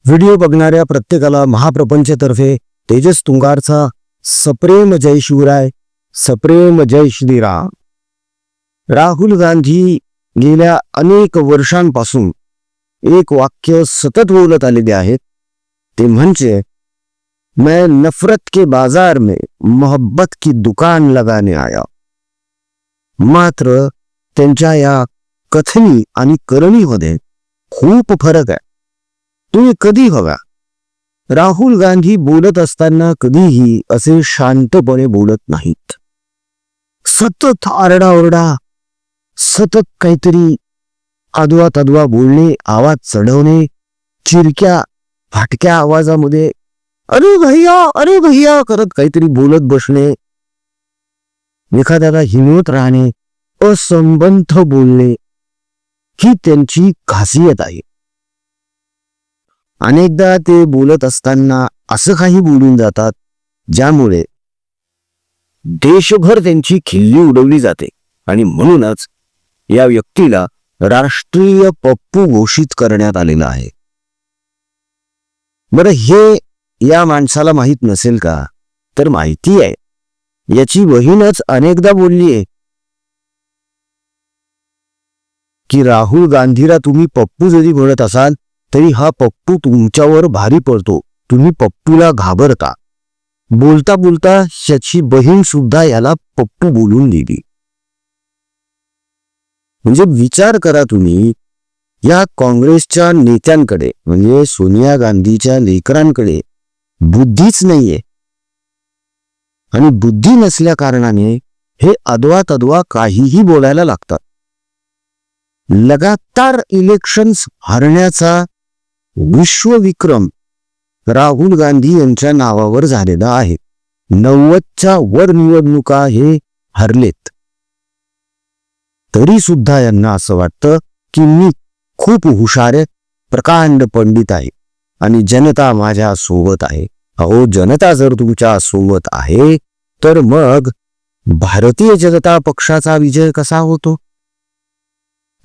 Video बघणाऱ्या प्रत्येकाला महाप्रपंचतर्फे तेजस तुंगारचा सप्रेम जय शिवराय, सप्रेम जय श्रीराम. राहुल गांधी गेल्या अनेक वर्षांपासून एक वाक्य सतत बोलत आलेले आहेत, ते म्हणजे मैं नफरत के बाजार में मोहब्बत की दुकान लगाने आया. मात्र त्यांच्या या कथनी आणि करणीमध्ये खूप फरक आहे. तुम्ही कधी बघा, राहुल गांधी बोलत असताना कधीही असे शांतपणे बोलत नाहीत. सतत आरडाओरडा, सतत काहीतरी आदवा तदवा बोलणे, आवाज चढवणे, चिरक्या फाटक्या आवाजामध्ये अरे भैया करत काहीतरी बोलत बसणे, एखाद्याला हिणवत राहणे, असंबद्ध बोलणे, ही त्यांची खासियत आहे. अनेकदा ते बोलत असताना असं काही बोलून जातात ज्यामुळे देशभर त्यांची खिल्ली उडवली जाते आणि म्हणूनच या व्यक्तीला राष्ट्रीय पप्पू घोषित करण्यात आलेलं आहे. बरं, हे या माणसाला माहित नसेल का? तर माहिती आहे. याची बहीणच अनेकदा बोलली आहे की राहुल गांधीला तुम्ही पप्पू जरी म्हणत असाल तरी हा पप्पू तुमच्यावर भारी पडतो, तुम्ही पप्पूला घाबरता. बोलता बोलता त्याची बहीण सुद्धा याला पप्पू बोलून दिली. म्हणजे विचार करा तुम्ही, या काँग्रेसच्या नेत्यांकडे म्हणजे सोनिया गांधीच्या लेकरांकडे बुद्धीच नाहीये आणि बुद्धी नसल्या कारणाने हे अदवा तदवा काहीही बोलायला लागतात. लगातार इलेक्शन्स हरण्याचा विश्वविक्रम राहुल गांधी यांच्या नावावर झालेला आहे. 90च्या वर निवडणुका हे हरलेत. तरी सुद्धा यांना असं वाटतं की मी खूप हुशार आहे, प्रकांड पंडित आहे आणि जनता माझ्या सोबत आहे. अहो, जनता जर तुमच्या सोबत आहे तर मग भारतीय जनता पक्षाचा विजय कसा होतो?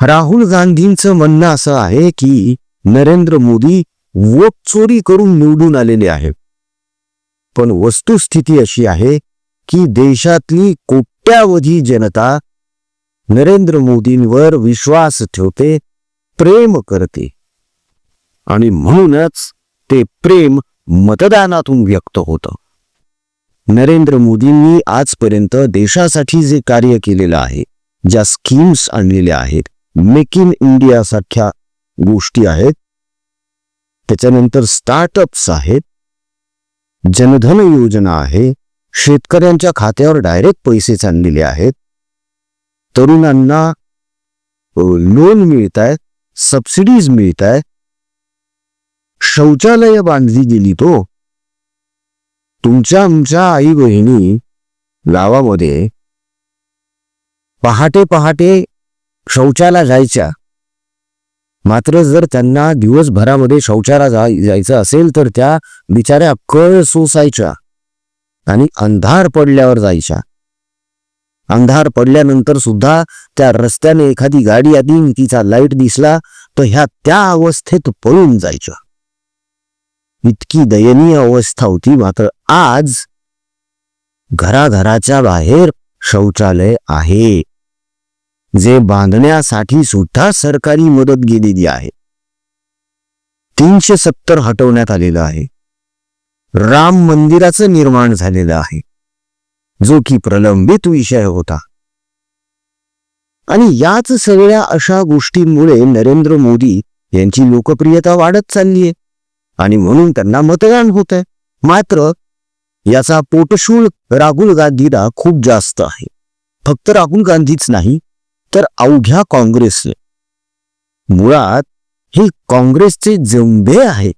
राहुल गांधींचं म्हणणं असं आहे की नरेंद्र मोदी वोट चोरी करून निवडून आलेले आहेत. पण वस्तुस्थिती अशी आहे की देशातली कोट्यावधी जनता नरेंद्र मोदींवर विश्वास ठेवते, प्रेम करते आणि म्हणूनच ते प्रेम मतदानातून व्यक्त होतं. नरेंद्र मोदींनी आजपर्यंत देशासाठी जे कार्य केलेलं आहे, ज्या स्कीम्स आणलेल्या आहेत, मेक इन इंडिया सारख्या गोष्टी आहेत, त्याच्यानंतर स्टार्टअप्स आहेत, जनधन योजना आहे, शेतकऱ्यांच्या खात्यावर डायरेक्ट पैसे चाललेले आहेत, तरुणांना लोन मिळत आहेत, सबसिडीज मिळत आहेत, शौचालय बांधली गेली. तो तुमच्या आई बहिणी गावामध्ये पहाटे पहाटे शौचाला जायच्या, मात्र जर त्यांना दिवसभरामध्ये शौचाला जायचं असेल तर त्या बिचाऱ्या कळ सोसायच्या आणि अंधार पडल्यावर जायच्या. अंधार पडल्यानंतर सुद्धा त्या रस्त्याने एखादी गाडी आली, तिचा लाईट दिसला तर ह्या त्या अवस्थेत पळून जायच्या. इतकी दयनीय अवस्था होती. मात्र आज घराघराच्या बाहेर शौचालय आहे, जे बांधण्यासाठी सुद्धा सरकारी मदत गेलेली आहे. 370 हटवण्यात आलेलं आहे. राम मंदिराचं निर्माण झालेलं आहे, जो की प्रलंबित विषय होता. आणि याच सगळ्या अशा गोष्टींमुळे नरेंद्र मोदी यांची लोकप्रियता वाढत चालली आहे आणि म्हणून त्यांना मतदान होत आहे. मात्र याचा पोटशूळ राहुल गांधीला खूप जास्त आहे. फक्त राहुल गांधीच नाही तर अवघ्या काँग्रेसने. मुळात हे काँग्रेसचे जंबे आहेत,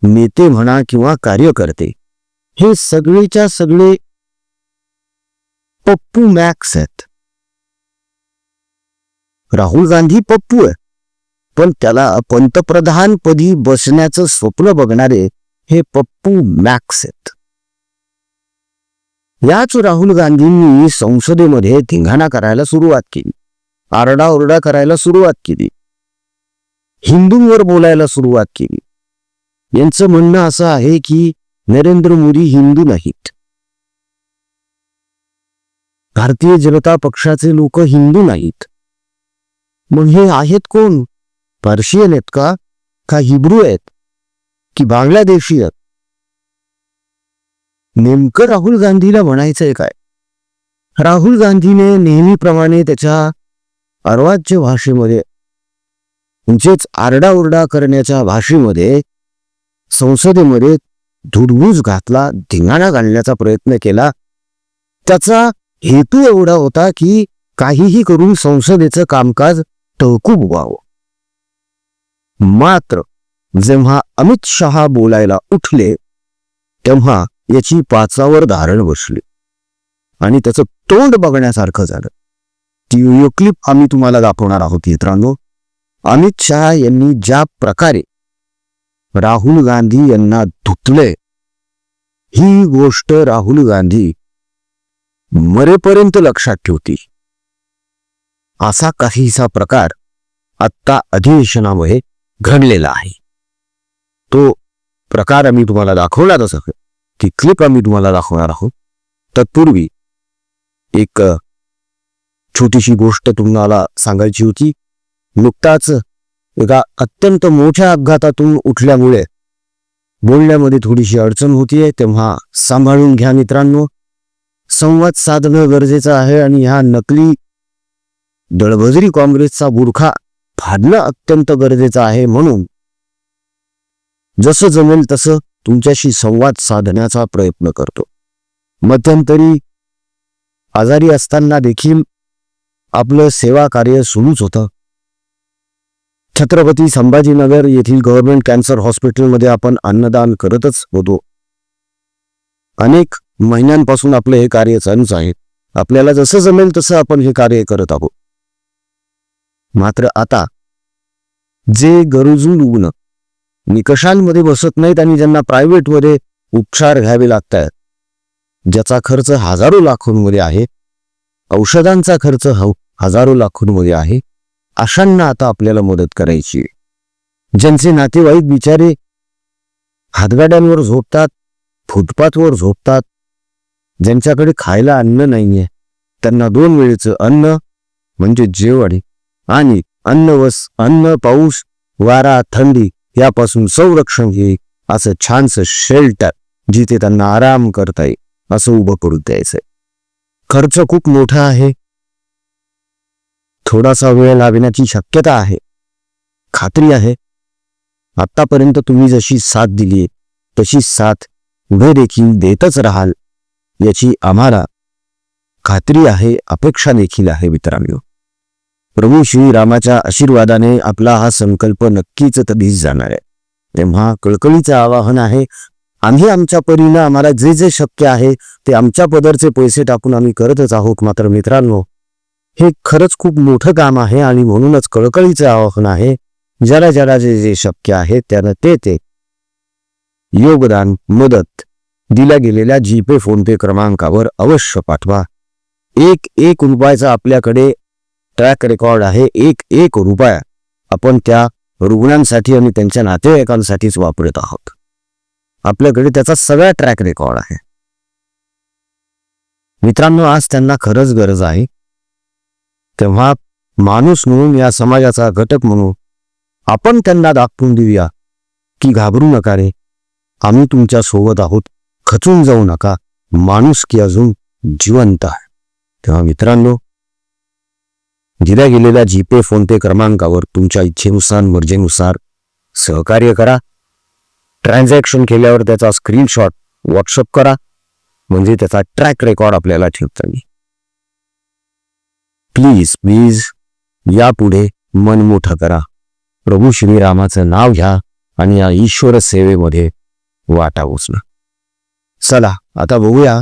नेते म्हणा किंवा कार्यकर्ते, हे सगळेच्या सगळे पप्पू मॅक्स आहेत. राहुल गांधी पप्पू आहे, पण त्याला पंतप्रधान पदी बसण्याचं स्वप्न बघणारे हे पप्पू मॅक्स आहेत. याच राहुल गांधींनी संसदेमध्ये धिंगाणा करायला सुरुवात केली, आरडाओरडा करायला सुरुवात केली, हिंदूंवर बोलायला सुरुवात केली. यांचं म्हणणं असं आहे की नरेंद्र मोदी हिंदू नाहीत. भारतीय जनता पक्षाचे लोक हिंदू नाहीत. मग हे आहेत कोण? पर्शियन आहेत का हिब्रू आहेत की बांगलादेशी आहेत? नेमकं राहुल गांधीला म्हणायचंय काय? राहुल गांधीने नेहमीप्रमाणे त्याच्या अर्वाच्य भाषेमध्ये म्हणजेच आरडाओरडा करण्याच्या भाषेमध्ये संसदेमध्ये धुडगूस घातला, धिंगाणा घालण्याचा प्रयत्न केला. त्याचा हेतू एवढा होता की काहीही करून संसदेचं कामकाज तहकूब व्हावं. मात्र जेव्हा अमित शहा बोलायला उठले तेव्हा याची पाचावर धारण बसली आणि त्याचं तोंड बघण्यासारखं झालं. ती व्हिडिओ क्लिप आम्ही तुम्हाला दाखवणार आहोत मित्रांनो. अमित शहा यांनी ज्या प्रकारे राहुल गांधी यांना धुतले, ही गोष्ट राहुल गांधी मरेपर्यंत लक्षात ठेवतील. असा काहीसा प्रकार आत्ता अधिवेशनामध्ये घडलेला आहे. तो प्रकार आम्ही तुम्हाला दाखवणारच आहे. ती क्लिप आम्ही तुम्हाला दाखवणार आहोत. तत्पूर्वी एक छोटीशी गोष्ट तुम्हाला सांगायची होती. नुकताच एका अत्यंत मोठ्या अपघातातून उठल्यामुळे बोलण्यामध्ये थोडीशी अडचण होतीये, तेव्हा सांभाळून घ्या मित्रांनो. संवाद साधणं गरजेचं आहे आणि ह्या नकली दळभद्री काँग्रेसचा बुरखा फाडणं अत्यंत गरजेचं आहे. म्हणून जसं जमेल तसं तुमच्याशी संवाद साधण्याचा प्रयत्न करतो. मध्यंतरी आजारी असताना देखील आपलं सेवा कार्य सुरूच होतं. छत्रपती संभाजीनगर येथील गव्हर्नमेंट कॅन्सर हॉस्पिटलमध्ये आपण अन्नदान करतच होतो. अनेक महिन्यांपासून आपलं हे कार्य चालूच आहे. आपल्याला जसं जमेल तसं आपण हे कार्य करत आहोत. मात्र आता जे गरजू रुग्ण निकषांमध्ये बसत नाहीत आणि ज्यांना प्रायव्हेटमध्ये उपचार घ्यावे लागतात, ज्याचा खर्च हजारो लाखोंमध्ये आहे, औषधांचा खर्च हजारो लाखोंमध्ये आहे, अशांना आता आपल्याला मदत करायची. ज्यांचे नातेवाईक बिचारे हातगाड्यांवर झोपतात, फुटपाथवर झोपतात, ज्यांच्याकडे खायला अन्न नाहीये, त्यांना 2 वेळेचं अन्न म्हणजे जेवण आणि अन्न, पाऊस, वारा, थंडी यापासून संरक्षण घे असं छानसं शेल्टर जिथे त्यांना आराम करता येईल असं उभं करून द्यायचंय. खर्च खूप मोठा आहे. थोडासा वेळ लागण्याची शक्यता आहे. खात्री आहे आतापर्यंत तुम्ही जशी साथ दिली तशी साथ पुढे देखील देतच राहाल याची आम्हाला खात्री आहे, अपेक्षा देखील आहे मित्रांनो. प्रभू श्रीरामाच्या आशीर्वादाने आपला हा संकल्प नक्कीच तडीस जाणार आहे. तेव्हा कळकळीचं आवाहन आहे, आम्ही आमच्या परीनं आम्हाला जे जे शक्य आहे ते आमच्या पदरचे पैसे टाकून आम्ही करतच आहोत. मात्र मित्रांनो, हे खरंच खूप मोठं काम आहे आणि म्हणूनच कळकळीचं आवाहन आहे, ज्याला ज्याला जे जे शक्य आहे त्यानं ते योगदान, मदत दिल्या गेलेल्या जीपे फोनपे क्रमांकावर अवश्य पाठवा. एक रुपयाचा आपल्याकडे ट्रॅक रेकॉर्ड आहे. एक रुपया आपण त्या रुग्णांसाठी आणि त्यांच्या नातेवाईकांसाठीच वापरत आहोत. आपल्याकडे त्याचा सगळा ट्रॅक रेकॉर्ड आहे. मित्रांनो, आज त्यांना खरंच गरज आहे. तेव्हा माणूस म्हणून, या समाजाचा घटक म्हणून आपण त्यांना दाखवून देऊया की घाबरू नका रे, आम्ही तुमच्या सोबत आहोत, खचून जाऊ नका, माणुसकी अजून जिवंत आहे. तेव्हा मित्रांनो, दिल्या गेलेल्या जीपे फोनपे क्रमांकावर तुमच्या इच्छेनुसार, मर्जीनुसार सहकार्य करा. ट्रान्झॅक्शन केल्यावर त्याचा स्क्रीनशॉट व्हॉट्सअप करा, म्हणजे त्याचा ट्रॅक रेकॉर्ड आपल्याला ठेवता येईल. प्लीज यापुढे मन मोठं करा. प्रभू श्रीरामाचं नाव घ्या आणि या ईश्वर सेवेमध्ये वाटा उचला. चला आता बघूया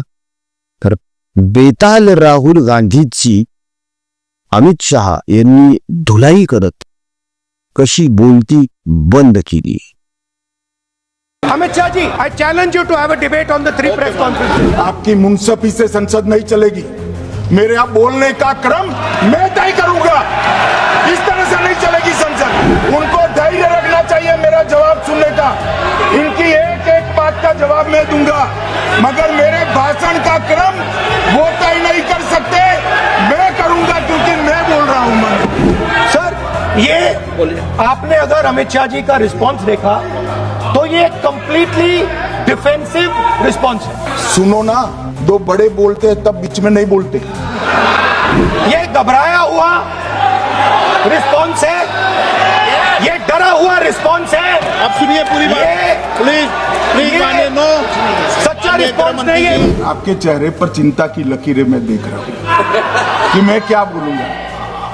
तर बेताल राहुल गांधीची अमित शहा यांनी धुलाई करत कशी बोलती बंद केली. Amit Shah ji, I challenge you to have a debate on the 3 press conferences. आपकी मुंसफी से संसद नहीं चलेगी. मेरे यहाँ बोलने का क्रम मैं तय करूंगा. इस तरह से नहीं चलेगी संसद. उनको धैर्य रखना चाहिए मेरा जवाब सुनने का. इनकी एक एक बात का जवाब मैं दूंगा, मगर मेरे भाषण का क्रम वो तय नहीं कर सकते, मैं करूंगा क्योंकि मैं बोल रहा हूं मन। सर, ये आपने अगर अमित शाह जी का रिस्पॉन्स देखा तो ये कंप्लीटली डिफेंसिव रिस्पॉन्स है। सुनो ना, दो बड़े बोलते हैं तब बीच में नहीं बोलते। ये घबराया हुआ रिस्पॉन्स है, ये डरा हुआ रिस्पॉन्स है। आप सुनिए पूरी बात, प्लीज प्लीज मानिए। नो, सच्चा रिस्पॉन्स नहीं है। आपके चेहरे पर चिंता की लकीरें मैं देख रहा हूं कि मैं क्या बोलूंगा।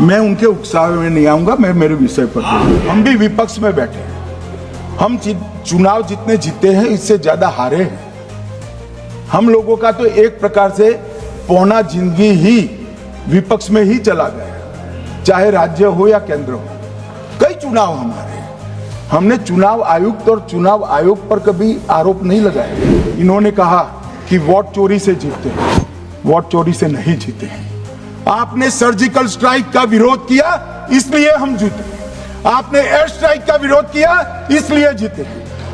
मैं उनके उत्साह में नहीं आऊंगा, मैं मेरे विषय पर बोलूंगा। हम भी विपक्ष में बैठे हैं, हम चुनाव जितने जीते हैं इससे ज्यादा हारे हैं। हम लोगों का तो एक प्रकार से पौना जिंदगी ही विपक्ष में ही चला गया, चाहे राज्य हो या केंद्र हो। कई चुनाव हमारे, हमने चुनाव आयुक्त और चुनाव आयोग पर कभी आरोप नहीं लगाया। इन्होंने कहा कि वोट चोरी से जीते, वोट चोरी से नहीं जीते। आपने सर्जिकल स्ट्राइक का विरोध किया इसलिए हम जीते, आपने एयर स्ट्राइक का विरोध किया इसलिए जीते,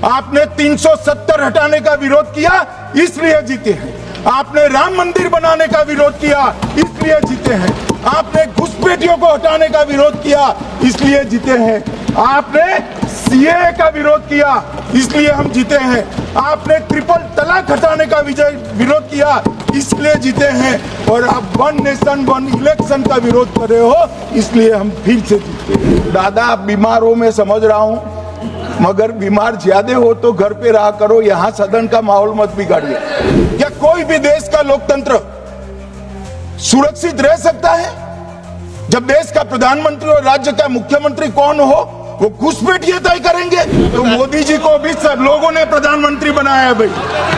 आपने 370 हटाने का विरोध किया इसलिए जीते हैं, आपने राम मंदिर बनाने का विरोध किया इसलिए जीते हैं, आपने घुसपैठियों को हटाने का विरोध किया इसलिए जीते हैं, आपने सीए का विरोध किया इसलिए हम जीते हैं, आपने ट्रिपल तलाक हटाने का विरोध किया इसलिए जीते हैं, और आप वन नेशन वन इलेक्शन का विरोध कर रहे हो इसलिए हम फिर से जीते हैं। दादा, आप बीमार हो मैं समझ रहा हूं, मगर बीमार ज्यादा हो तो घर पे रहा करो, यहां सदन का माहौल मत बिगाड़िए। क्या कोई भी देश का लोकतंत्र सुरक्षित रह सकता है जब देश का प्रधानमंत्री और राज्य का मुख्यमंत्री कौन हो वो घुसपैठिए तय करेंगे? तो मोदी जी को भी सब लोगों ने प्रधानमंत्री बनाया है भाई,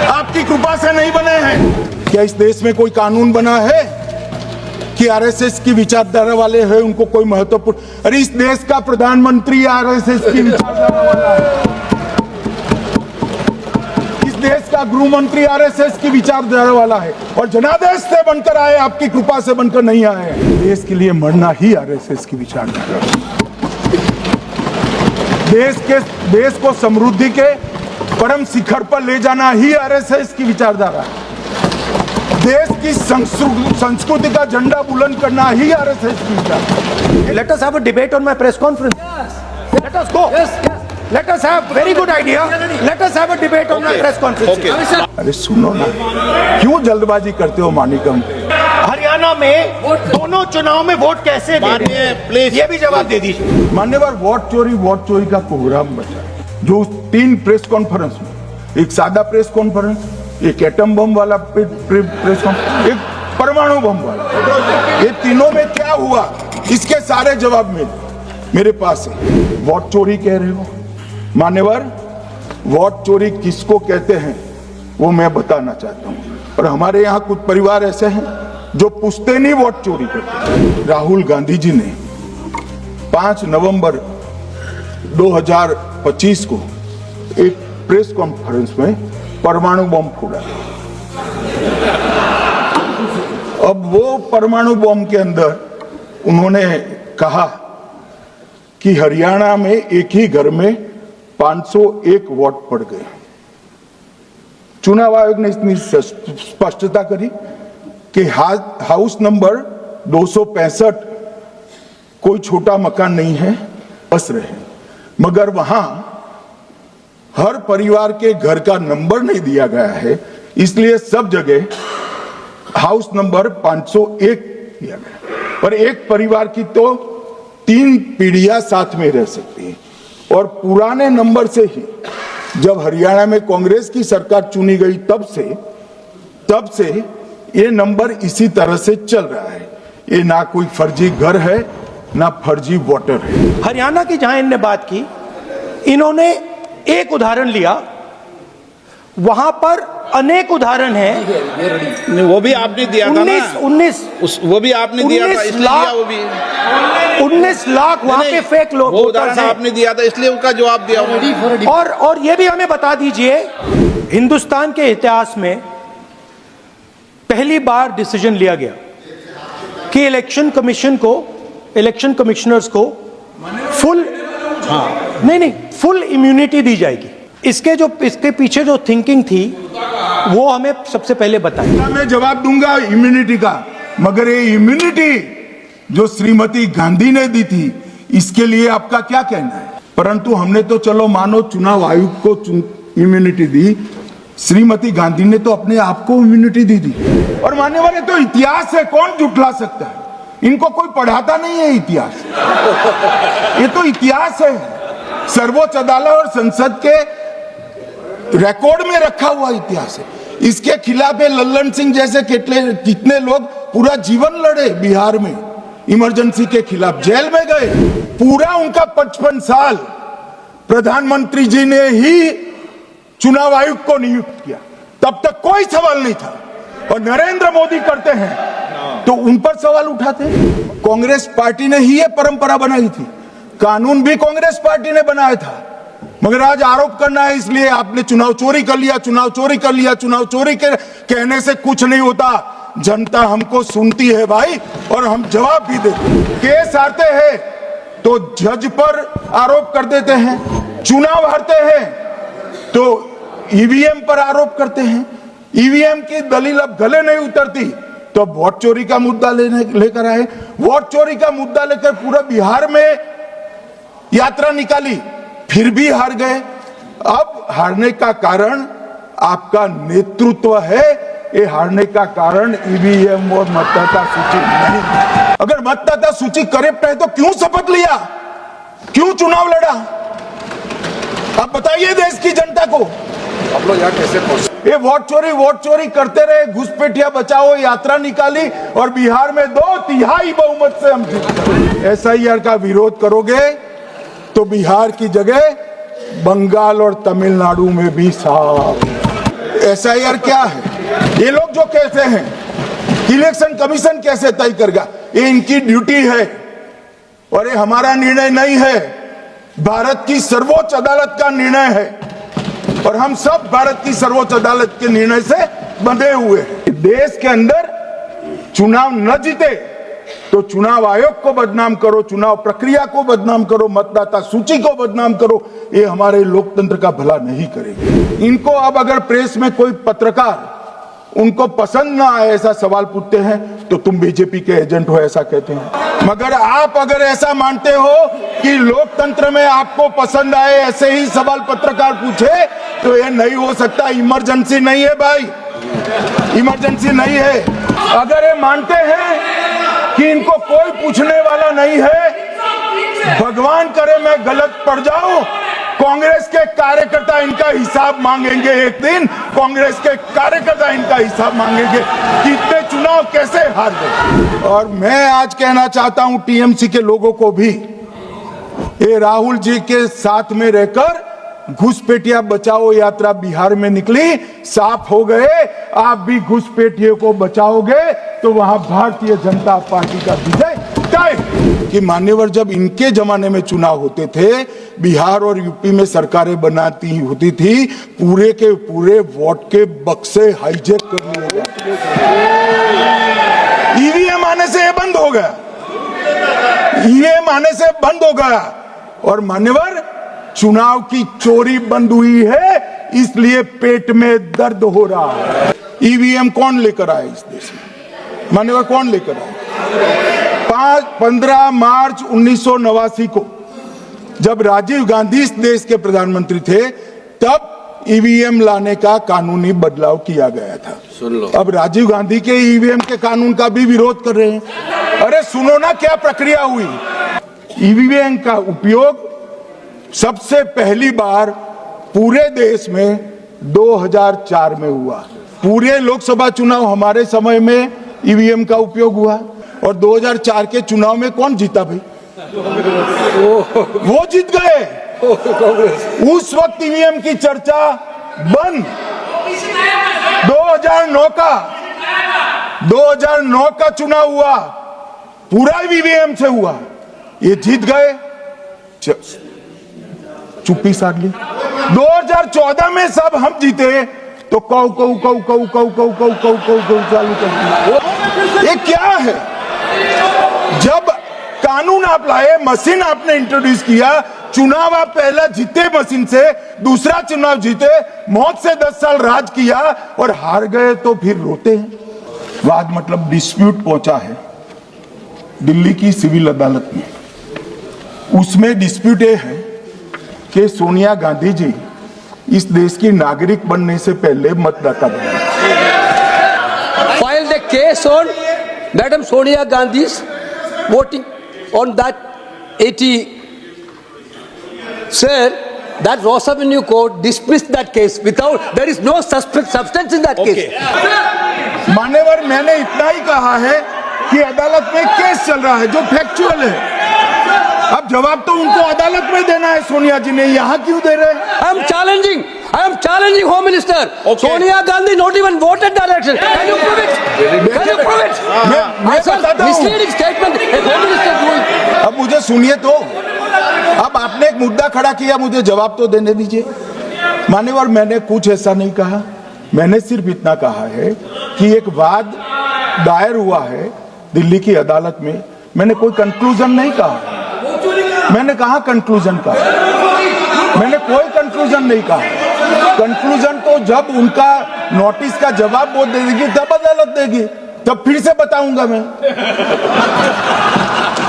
आपकी कृपा से नहीं बने हैं। क्या इस देश में कोई कानून बना है कि आरएसएस की विचारधारा वाले हैं उनको कोई महत्वपूर्ण? अरे इस देश का प्रधानमंत्री आरएसएस की विचारधारा वाला है, इस देश का गृह मंत्री आरएसएस की विचारधारा वाला है, और जनादेश से बनकर आए, आपकी कृपा से बनकर नहीं आए। देश के लिए मरना ही आरएसएस की विचारधारा है। देश को समृद्धि के परम शिखर पर ले जाना ही आरएसएस की विचारधारा है। देश की संस्कृति का झंडा बुलंद करना ही आरएसएस की विचारधारा। Let us have a debate on my press conference. Let us go. Let us have very good idea. Let us have a debate on my press conference. अरे सुनो ना, क्यों जल्दबाजी करते हो मानिकम? हरियाणा में दोनों चुनाव में वोट कैसे दे रहे हैं? प्लीज ये भी जवाब दे दीजिए। मान्यवर, वोट चोरी का कोहराम बचा, जो 3 प्रेस कॉन्फ्रेंस में, एक सादा प्रेस कॉन्फ्रेंस, एक एटम बम वाला प्रेस कॉन्फ्रेंस, एक परमाणु बम वाला, ये तीनों में क्या हुआ इसके सारे जवाब मेरे पास है। वोट चोरी कह रहे हो मान्यवर, वोट चोरी किसको कहते हैं वो मैं बताना चाहता हूं, और हमारे यहाँ कुछ परिवार ऐसे हैं जो पूछते नहीं वोट चोरी करते। राहुल गांधी जी ने 5 नवंबर 2025 को एक प्रेस कॉन्फ्रेंस में परमाणु बम फोड़ा। अब वो परमाणु बम के अंदर उन्होंने कहा कि हरियाणा में एक ही घर में 501 वोट पड़ गए। चुनाव आयोग ने इतनी स्पष्टता करी कि हाउस नंबर 265 कोई छोटा मकान नहीं है, बस रहे, मगर वहां हर परिवार के घर का नंबर नहीं दिया गया है, इसलिए सब जगह हाउस नंबर 501 दिया गया। पर एक परिवार की तो 3 पीढ़ियां साथ में रह सकती है, और पुराने नंबर से ही जब हरियाणा में कांग्रेस की सरकार चुनी गई तब से ये नंबर इसी तरह से चल रहा है। ये ना कोई फर्जी घर है ना फर्जी वोटर है। हरियाणा की जहां इन्होंने बात की, इन्होंने एक उदाहरण लिया, वहां पर अनेक उदाहरण हैं। वो भी आपने दिया था ना, 19 वो भी आपने दिया था, इसलिए दिया वो भी 19 लाख वहां के फेक लोग, वो उदाहरण आपने दिया था इसलिए उसका जवाब दिया। और ये भी हमें बता दीजिए, हिंदुस्तान के इतिहास में पहली बार डिसीजन लिया गया कि इलेक्शन कमिश्नर्स को फुल फुल इम्यूनिटी दी जाएगी। इसके पीछे जो थिंकिंग थी वो हमें सबसे पहले बताई। मैं जवाब दूंगा इम्यूनिटी का, मगर ये इम्यूनिटी जो श्रीमती गांधी ने दी थी इसके लिए आपका क्या कहना है? परंतु हमने तो चलो मानो चुनाव आयोग को इम्यूनिटी दी, श्रीमती गांधी ने तो अपने आप को इम्यूनिटी दी थी। और मान्यवर, तो इतिहास है, कौन जुटला सकता है? इनको कोई पढ़ाता नहीं है इतिहास, ये तो इतिहास है, सर्वोच्च अदालत और संसद के रिकॉर्ड में रखा हुआ इतिहास है। इसके खिलाफ लल्लन सिंह जैसे कितने लोग पूरा जीवन लड़े बिहार में, इमरजेंसी के खिलाफ जेल में गए। पूरा उनका 55 साल प्रधानमंत्री जी ने ही चुनाव आयोग को नियुक्त किया, तब तक कोई सवाल नहीं था। और नरेंद्र मोदी करते हैं तो उन पर सवाल उठाते हैं। कांग्रेस पार्टी ने ही ये परंपरा बनाई थी, कानून भी कांग्रेस पार्टी ने बनाया था। मगर आज आरोप करना है इसलिए आपने चुनाव चोरी कर लिया, चुनाव चोरी कर लिया, चुनाव चोरी के कहने से कुछ नहीं होता। जनता हमको सुनती है भाई, और हम जवाब भी देते। केस आते हैं तो जज पर आरोप कर देते हैं, चुनाव हारते हैं तो ईवीएम पर आरोप करते हैं। ईवीएम की दलील अब गले नहीं उतरती तो वोट चोरी का मुद्दा लेकर आए। वोट चोरी का मुद्दा लेकर पूरा बिहार में यात्रा निकाली, फिर भी हार गए। अब हारने का कारण आपका नेतृत्व है, ये हारने का कारण ईवीएम और मतदाता सूची नहीं। अगर मतदाता सूची करेक्ट है तो क्यों शपथ लिया, क्यों चुनाव लड़ा? आप बताइए देश की जनता को। आप लोग यहाँ कैसे पहुंचे? ये वोट चोरी करते रहे, घुसपैठिया बचाओ यात्रा निकाली और बिहार में 2/3 बहुमत से हम जीत गए। एसआईआर का विरोध करोगे तो बिहार की जगह बंगाल और तमिलनाडु में भी साफ। एसआईआर क्या है? ये लोग जो कहते हैं इलेक्शन कमीशन कैसे तय करेगा, ये इनकी ड्यूटी है और ये हमारा निर्णय नहीं है, भारत की सर्वोच्च अदालत का निर्णय है। और हम सब भारत की सर्वोच्च अदालत के निर्णय से बंधे हुए हैं। देश के अंदर चुनाव न जीते तो चुनाव आयोग को बदनाम करो, चुनाव प्रक्रिया को बदनाम करो, मतदाता सूची को बदनाम करो, ये हमारे लोकतंत्र का भला नहीं करेगा। इनको अब अगर प्रेस में कोई पत्रकार उनको पसंद ना आए ऐसा सवाल पूछते हैं तो तुम बीजेपी के एजेंट हो ऐसा कहते हैं। मगर आप अगर ऐसा मानते हो कि लोकतंत्र में आपको पसंद आए ऐसे ही सवाल पत्रकार पूछे तो ये नहीं हो सकता। इमरजेंसी नहीं है भाई, इमरजेंसी नहीं है। अगर ये मानते हैं कि इनको कोई पूछने वाला नहीं है, भगवान करे मैं गलत पड़ जाऊं, कांग्रेस के कार्यकर्ता इनका हिसाब मांगेंगे। एक दिन कांग्रेस के कार्यकर्ता इनका हिसाब मांगेंगे कि इतने चुनाव कैसे हार गए। और मैं आज कहना चाहता हूं टीएमसी के लोगों को भी, ये राहुल जी के साथ में रहकर घुसपैठिया बचाओ यात्रा बिहार में निकली, साफ हो गए। आप भी घुसपैठियों को बचाओगे तो वहां भारतीय जनता पार्टी का विजय तय। कि मान्यवर, जब इनके जमाने में चुनाव होते थे, बिहार और यूपी में सरकारें बनाती होती थी, पूरे के पूरे वोट के बक्से हाईजैक कर लिए जाते। ईवीएम आने से ये बंद हो गया, ईवीएम आने से बंद हो गया। और मान्यवर, चुनाव की चोरी बंद हुई है, इसलिए पेट में दर्द हो रहा है। ईवीएम कौन लेकर आया इस देश में? मान्यवर, कौन लेकर आया? 15 मार्च 1989 को जब राजीव गांधी इस देश के प्रधानमंत्री थे, तब ईवीएम लाने का कानूनी बदलाव किया गया था। सुन लो, अब राजीव गांधी के ईवीएम के कानून का भी विरोध कर रहे हैं। अरे सुनो ना, क्या प्रक्रिया हुई। ईवीएम का उपयोग सबसे पहली बार पूरे देश में 2004 में हुआ। पूरे लोकसभा चुनाव हमारे समय में ईवीएम का उपयोग हुआ। और 2004 के चुनाव में कौन जीता भाई? वो जीत गए। उस वक्त ईवीएम की चर्चा बंद। 2009 का चुनाव हुआ, पूरा ईवीएम से हुआ, ये जीत गए, चुप्पी साध ली। 2014 में सब हम जीते तो कौ कौ कौ कौ कौ कौ कौ कौ कौ कौ चालू कर दिया। ये क्या है? जब कानून आप लाए, मशीन आपने इंट्रोड्यूस किया, चुनाव आप पहला जीते मशीन से, दूसरा चुनाव जीते, मौत से 10 साल राज किया और हार गए तो फिर रोते हैं। वाद मतलब डिस्प्यूट पहुंचा है दिल्ली की सिविल अदालत में। उसमें डिस्प्यूट ये है कि सोनिया गांधी जी इस देश की नागरिक बनने से पहले मतदाता बने। Filed a case on Madam Sonia Gandhi's voting on that 80. Sir, that Ross Avenue Court dismissed that case without, there is no substance in that case. मान्यवर, मैंने इतना ही कहा है कि अदालत में केस चल रहा है जो फैक्चुअल है। अब जवाब तो उनको अदालत में देना है, सोनिया जी ने यहाँ क्यों दे रहे हैं? I am challenging Home Minister. Sonia Gandhi not even voted that election. Can you prove it? Can you prove it? मैं Sir, बताता हूँ। misleading statement. A Home Minister doing. अब मुझे सुनिए तो, अब आपने एक मुद्दा खड़ा किया, मुझे जवाब तो देने दीजिए। मान्यवर, मैंने कुछ ऐसा नहीं कहा, मैंने सिर्फ इतना कहा है कि एक वाद दायर हुआ है दिल्ली की अदालत में। मैंने कोई कंक्लूजन नहीं कहा, मैंने कहा कंक्लूजन का, मैंने कोई कंक्लूजन नहीं कहा। कंक्लूजन तो जब उनका नोटिस का जवाब वो दे देगी तब अदालत देगी, तब फिर से बताऊंगा मैं।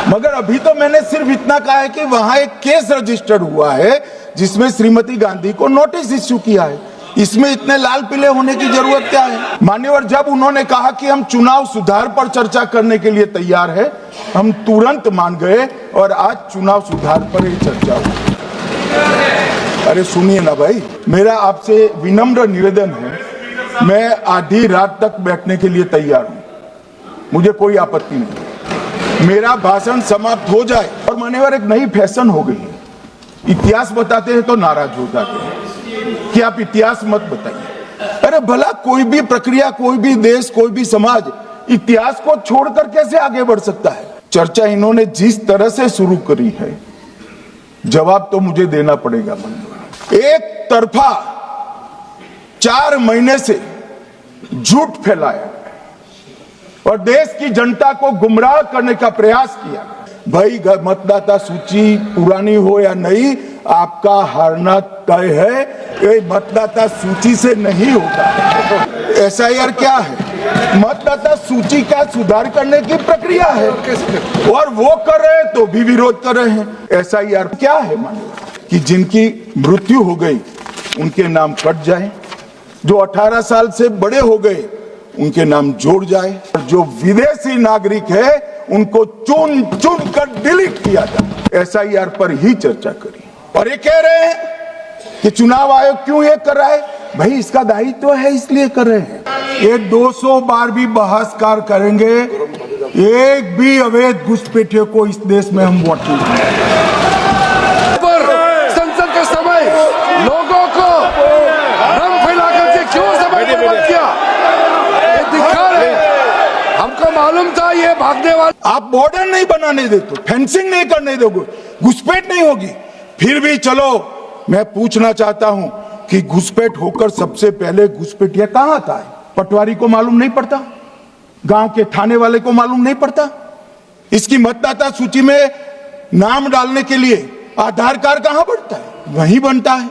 मगर अभी तो मैंने सिर्फ इतना कहा है कि वहां एक केस रजिस्टर्ड हुआ है जिसमें श्रीमती गांधी को नोटिस इश्यू किया है। इसमें इतने लाल पीले होने की जरूरत क्या है? मान्यवर, जब उन्होंने कहा कि हम चुनाव सुधार पर चर्चा करने के लिए तैयार है, हम तुरंत मान गए और आज चुनाव सुधार पर ही चर्चा हुई। अरे सुनिए ना भाई, मेरा आपसे विनम्र निवेदन है, मैं आधी रात तक बैठने के लिए तैयार हूं, मुझे कोई आपत्ति नहीं। मेरा भाषण समाप्त हो जाए और मान्यवर एक नई फैशन हो गई है, इतिहास बताते हैं तो नाराज हो जाते हैं कि आप इतिहास मत बताइए। अरे भला कोई भी प्रक्रिया, कोई भी देश, कोई भी समाज इतिहास को छोड़कर कैसे आगे बढ़ सकता है? चर्चा इन्होंने जिस तरह से शुरू करी है, जवाब तो मुझे देना पड़ेगा। एक तरफा 4 महीने से झूठ फैलाया और देश की जनता को गुमराह करने का प्रयास किया। भाई, मतदाता सूची पुरानी हो या नहीं, आपका हारना तय है। ये मतदाता सूची से नहीं होता। एसआईआर क्या है? मतदाता सूची का सुधार करने की प्रक्रिया है और वो कर रहे हैं तो भी विरोध कर रहे हैं। एसआईआर क्या है? मानो कि जिनकी मृत्यु हो गई उनके नाम कट जाए, जो 18 साल से बड़े हो गए उनके नाम जोड़ जाए, और जो विदेशी नागरिक है उनको चुन चुन कर डिलीट किया जाए। एसआईआर पर ही चर्चा करी। और ये कह रहे हैं कि चुनाव आयोग क्यों ये कर रहा है? भाई, इसका दायित्व है इसलिए कर रहे हैं। ये 200 बार भी बहसकार करेंगे, एक भी अवैध घुसपैठियों को इस देश में हम वोट नहीं देंगे। संसद का समय लोगों को भ्रम फैलाकर के क्यों समय बर्बाद किया? ये धिक्कार है। हमको मालूम था ये भागने वाला। आप बॉर्डर नहीं बनाने देते, फेंसिंग नहीं करने दोगे, घुसपैठ नहीं होगी। फिर भी चलो, मैं पूछना चाहता हूं कि घुसपैठ होकर सबसे पहले घुसपैठिया कहां था? पटवारी को मालूम नहीं पड़ता? गांव के थाने वाले को मालूम नहीं पड़ता? इसकी मतदाता सूची में नाम डालने के लिए आधार कार्ड कहां बनता है? वहीं बनता है।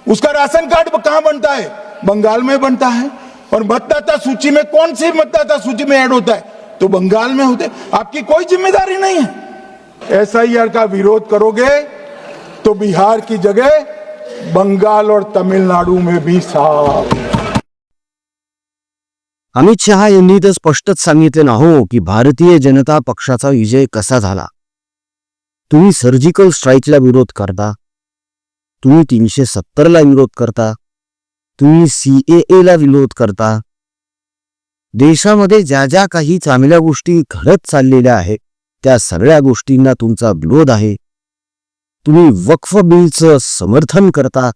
उसका राशन कार्ड कहां बनता है? बंगाल में बनता है। और मतदाता सूची में कौन सी मतदाता सूची में ऐड होता है? तो बंगाल में होते। आपकी कोई जिम्मेदारी नहीं है। एसआईआर का विरोध करोगे तो बिहार की जगह बंगाल और तमिलनाडू में भी साफ। अमित शहा यांनी तर स्पष्टच सांगितले ना हो की भारतीय जनता पक्षाचा विजय कसा झाला। तुम्ही सर्जिकल स्ट्राईकला विरोध करता, तुम्ही 370ला विरोध करता, तुम्ही CAA ला विरोध करता। देशामध्ये ज्या ज्या काही चांगल्या गोष्टी घडत चाललेल्या आहेत त्या सगळ्या गोष्टींना तुमचा विरोध आहे। तुम्ही वक्फ बिलचं समर्थन करता,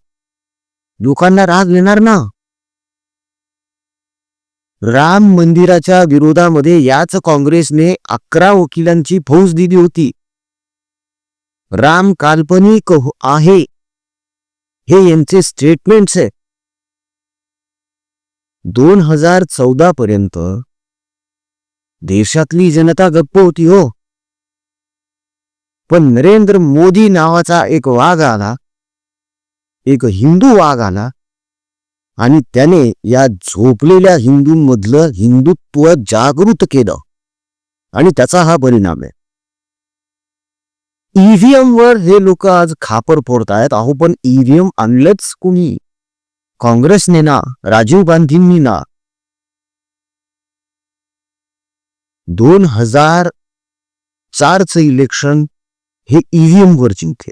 लोकांना राग येणार ना। राम मंदिराच्या विरोधामध्ये याच काँग्रेसने 11 वकिलांची फौज दिली होती। राम काल्पनिक आहे हे यांचे स्टेटमेंट्स आहे। 2014 पर्यंत देशातली जनता गप्प होती हो। पण नरेंद्र मोदी नावाचा एक वाघ आला, एक हिंदू वाघ आला आणि त्याने या झोपलेल्या हिंदूंमधलं हिंदुत्व जागृत केलं आणि त्याचा हा परिणाम आहे. ईव्हीएम वर हे लोक आज खापर फोडतायत. अहो पण ईव्हीएम आणलंच कुणी? काँग्रेसने ना, राजीव गांधींनी ना. 2004चं इलेक्शन हे ईव्हीएम वर जिंकले.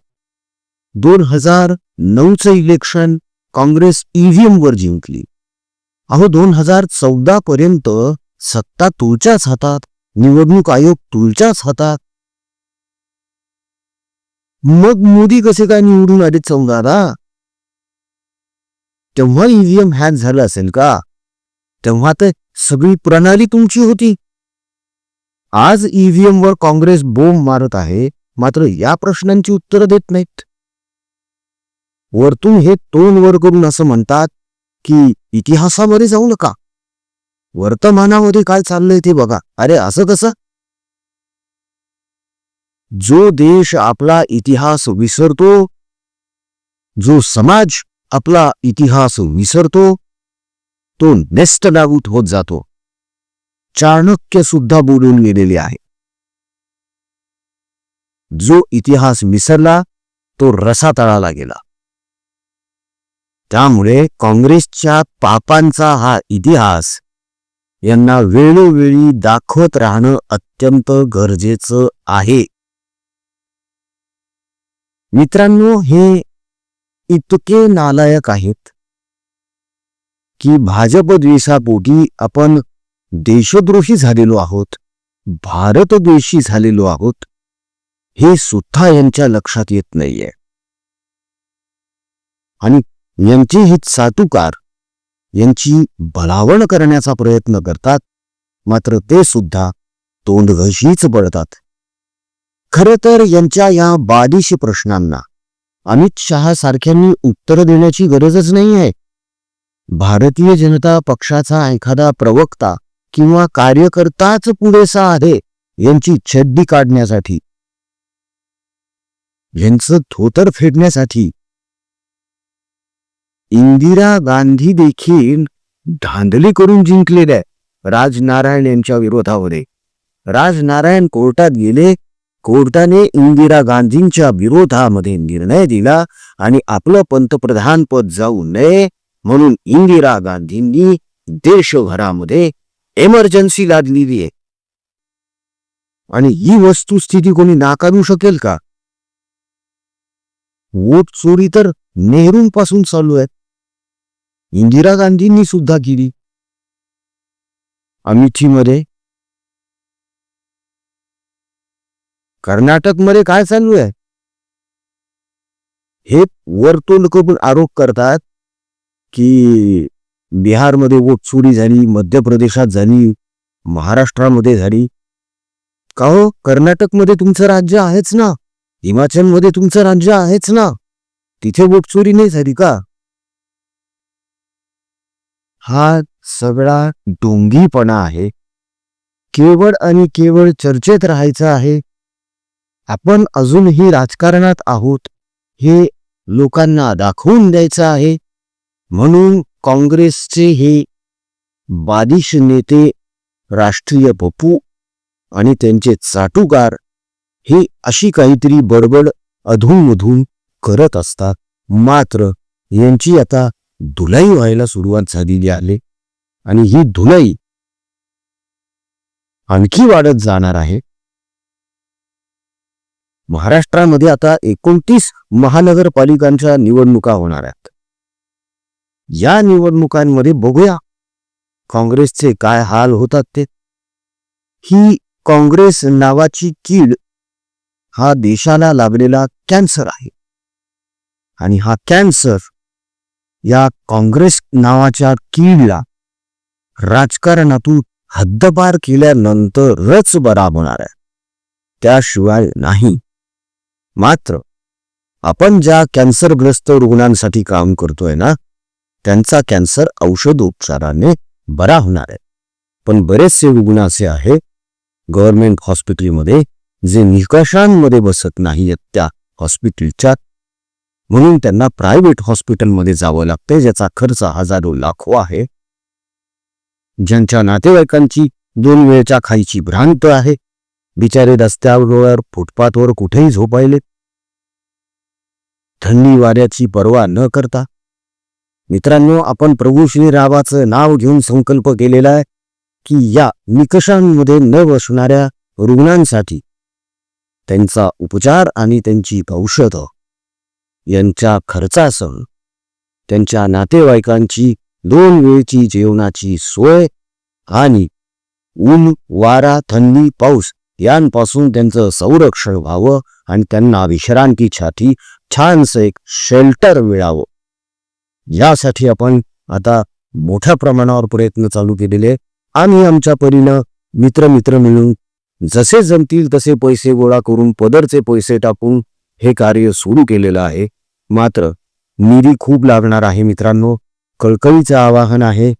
2009चं इलेक्शन काँग्रेस ईव्हीएम वर जिंकली. अहो 2014 पर्यंत सत्ता तुमच्याच हातात, निवडणूक आयोग तुमच्याच हातात. मग मोदी कसे काय निवडून आले 14ला? तेव्हा ईव्हीएम हॅक झालं असेल का? तेव्हा तर सगळी प्रणाली तुमची होती. आज ईव्हीएम वर काँग्रेस बोंब मारत आहे, मात्र या प्रश्नांची उत्तरं देत नाहीत. वरतून हे तोंड वर करून असं म्हणतात की इतिहासामध्ये जाऊ नका, वर्तमानामध्ये काय चाललंय ते बघा. अरे असं कसं? जो देश आपला इतिहास विसरतो, जो समाज आपला इतिहास विसरतो, तो नेस्तनाबूत होत जातो. चाणक्य सुद्धा बोलून गेलेले आहे, जो इतिहास विसरला तो रसातळाला गेला. त्यामुळे काँग्रेसच्या पापांचा हा इतिहास यांना वेळोवेळी दाखवत राहणं अत्यंत गरजेचं आहे. मित्रांनो, हे इतके नालायक आहेत की भाजप द्वेषापोटी आपण देशद्रोही झालेलो आहोत, भारतद्वेषी झालेलो आहोत, हे सुद्धा यांच्या लक्षात येत नाहीये. आणि यांची ही चाटुकार यांची भलावण करण्याचा प्रयत्न करतात, मात्र ते सुद्धा तोंडघशीच पडतात. खरं तर यांच्या या बालिश प्रश्नांना अमित शहा सारख्यांनी उत्तर देण्याची गरजच नाही आहे. भारतीय जनता पक्षाचा एखादा प्रवक्ता किंवा कार्यकर्ताच पुरेसा आहे यांची छड्डी काढण्यासाठी, यांचं धोतर फेडण्यासाठी. इंदिरा गांधी देखील धांदली करून जिंकलेल्या राजनारायण यांच्या विरोधामध्ये. राजनारायण कोर्टात गेले, कोर्टाने इंदिरा गांधींच्या विरोधामध्ये निर्णय दिला आणि आपलं पंतप्रधान पद जाऊ नये म्हणून इंदिरा गांधींनी देशभरामध्ये एमर्जन्सी लादलेली आहे. आणि ही वस्तुस्थिती कोणी नाकारू शकेल का? वोट चोरी तर नेहरूंपासून चालू आहे, इंदिरा गांधींनी सुद्धा केली. अमेठीमध्ये, कर्नाटकमध्ये काय चालू आहे हे वरतोंड करून आरोप करतात की बिहारमध्ये वोट चोरी झाली, मध्य प्रदेशात झाली, महाराष्ट्रामध्ये झाली. का हो, कर्नाटकमध्ये तुमचं राज्य आहेच ना, हिमाचलमध्ये तुमचं राज्य आहेच ना, तिथे वोट चोरी नाही झाली का? हा सगळा डोंगीपणा आहे. केवळ आणि केवळ चर्चेत राहायचं आहे. आपण अजूनही राजकारणात आहोत हे लोकांना दाखवून द्यायचं आहे. म्हणून काँग्रेसचे हे बालिश नेते, राष्ट्रीय पप्पू आणि त्यांचे चाटुकार हे अशी काहीतरी बडबड अधूनमधून करत असतात. मात्र यांची आता धुलाई व्हायला सुरुवात झालेली आहे आणि ही धुलाई आणखी वाढत जाणार आहे. महाराष्ट्रामध्ये आता 29 महानगरपालिकांच्या निवडणुका होणार आहेत. या निवडणुकांमध्ये बघूया काँग्रेसचे काय हाल होतात ते. ही काँग्रेस नावाची कीड हा देशाला लागलेला कॅन्सर आहे आणि हा कॅन्सर या काँग्रेस नावाच्या कीडला राजकारणातून हद्दपार केल्यानंतरच बरा होणार आहे, त्याशिवाय नाही. मात्र आपण ज्या कॅन्सरग्रस्त रुग्णांसाठी काम करतोय ना, त्यांचा कॅन्सर औषधोपचाराने बरा होणार आहे. पण बरेचसे रुग्ण असे आहे गव्हर्नमेंट हॉस्पिटलमध्ये जे निकषांमध्ये बसत नाहीत त्या हॉस्पिटलच्या, म्हणून त्यांना प्रायव्हेट हॉस्पिटलमध्ये जावं लागतंय, ज्याचा खर्च हजारो लाखो आहे. ज्यांच्या नातेवाईकांची 2 वेळच्या खायची भ्रांत आहे, बिचारे रस्त्यावर फुटपाथवर कुठेही झोपायले, थंडी वाऱ्याची पर्वा न करता. मित्रांनो, आपण प्रभू श्रीरामाचं नाव घेऊन संकल्प केलेला आहे की या निकषांमध्ये न बसणाऱ्या रुग्णांसाठी त्यांचा उपचार आणि त्यांची औषधं यांच्या खर्चासह त्यांच्या नातेवाईकांची 2 वेळची जेवणाची सोय आणि ऊन, वारा, थंडी, पाऊस यांपासून त्यांचं संरक्षण व्हावं आणि त्यांना विश्रांतीसाठी छानसं एक शेल्टर मिळावं, यासाठी आपण आता मोठ्या प्रमाणावर प्रयत्न चालू केलेले. आम्ही आमच्या परीनं मित्र मिळून जसे जमतील तसे पैसे गोळा करून पदरचे पैसे टाकून हे कार्य सुरू केलेलं आहे. मात्र निधी खूप लागणार आहे मित्रांनो. कळकळीचं आवाहन आहे,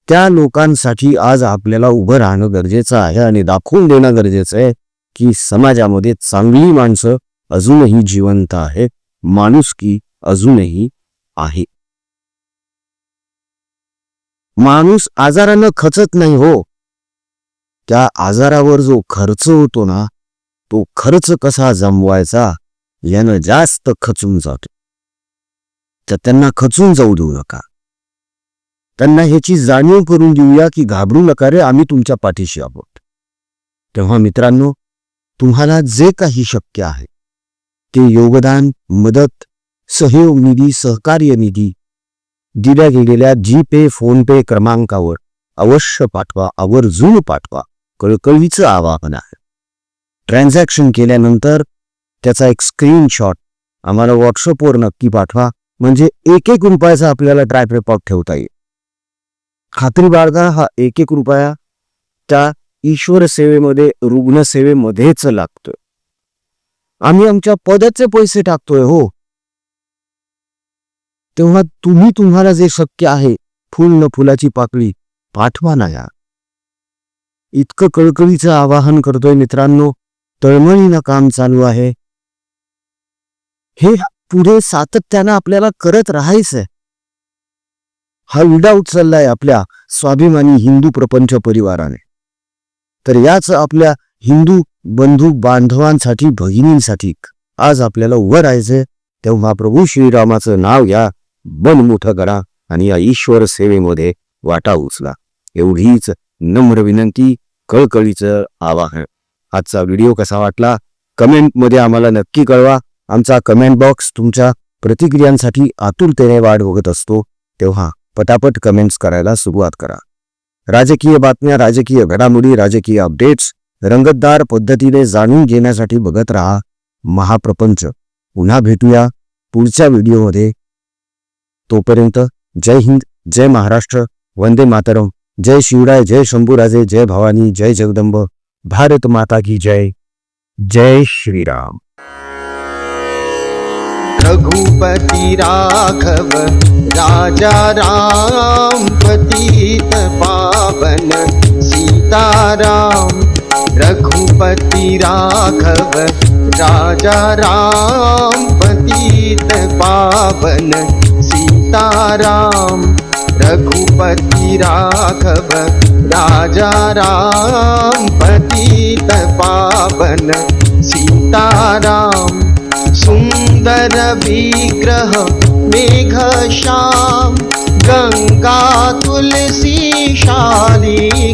त्या लोकांसाठी आज आपल्याला उभं राहणं गरजेचं आहे आणि दाखवून देणं गरजेचं आहे की समाजामध्ये चांगली माणसं अजूनही जिवंत आहे, माणुसकी अजूनही आहे. माणूस आजारानं खचत नाही हो, त्या आजारावर जो खर्च होतो ना, तो खर्च कसा जमवायचा यानं जास्त खचून जातो. तर त्यांना खचून जाऊ देऊ नका. त्यांना ह्याची जाणीव करून देऊया की घाबरू नका रे, आम्ही तुमच्या पाठीशी आहोत. तेव्हा मित्रांनो, तुम्हाला जे काही शक्य आहे ते योगदान, मदत, सहयोग निधी, सहकार्य निधी दिल्या गेलेल्या जीपे, फोनपे क्रमांकावर अवश्य पाठवा, आवर्जून पाठवा. कळकळीचं आवाहन आहे. ट्रान्झॅक्शन केल्यानंतर त्याचा एक स्क्रीनशॉट आम्हाला व्हॉट्सअपवर नक्की पाठवा, म्हणजे 1-1 रुपयाचा आपल्याला ट्रॅक रेकॉर्ड ठेवता येईल. खात्री बाळगा, हा 1-1 रुपया त्या ईश्वर सेवेमध्ये, रुग्णसेवेमध्येच लागतोय. आम्ही आमच्या पदाचे पैसे टाकतोय हो. तेव्हा तुम्हाला जे शक्य आहे, फुल न फुलाची पाकळी पाठवा ना या. इतकं कळकळीचं आवाहन करतोय मित्रांनो. तळमळीनं काम चालू आहे. हे पुढे सातत्यानं आपल्याला करत राहायचंय. हा विडा उचललाय आपल्या स्वाभिमानी हिंदू प्रपंच परिवाराने. तर याच आपल्या हिंदू बंधू बांधवांसाठी, भगिनींसाठी आज आपल्याला उभं राहायचंय. तेव्हा प्रभू श्रीरामाचं नाव घ्या, बन मोठं करा आणि या ईश्वर सेवेमध्ये वाटा उचला. एवढीच नम्र विनंती, कळकळीचं आवाहन. आजचा व्हिडिओ कसा वाटला कमेंटमध्ये आम्हाला नक्की कळवा. आमचा कमेंट बॉक्स तुमच्या प्रतिक्रियांसाठी आतुरतेने वाट बघत असतो. तेव्हा पटापट कमेंट्स करायला सुरुवात करा. राजकीय बातम्या, राजकीय घडामोडी, राजकीय अपडेट्स रंगतदार पद्धतीने जाणून घेण्यासाठी बघत राहा महाप्रपंच. पुन्हा भेटूया पुढच्या व्हिडिओमध्ये. तोपर्यंत जय हिंद, जय महाराष्ट्र, वंदे मातरम, जय शिवराय, जय शंभूराजे, जय भवानी, जय जगदंब, भारत माता की जय. जय श्रीराम. रघुपति राघव राजा राम, पतित पावन सीताराम. रघुपति राघव राजा राम, पतित पावन सीताराम. रघुपति राघव राजा राम, पतित पावन सीताराम. सुंदर विग्रह मेघ श्याम, गंगा तुलसी शाली.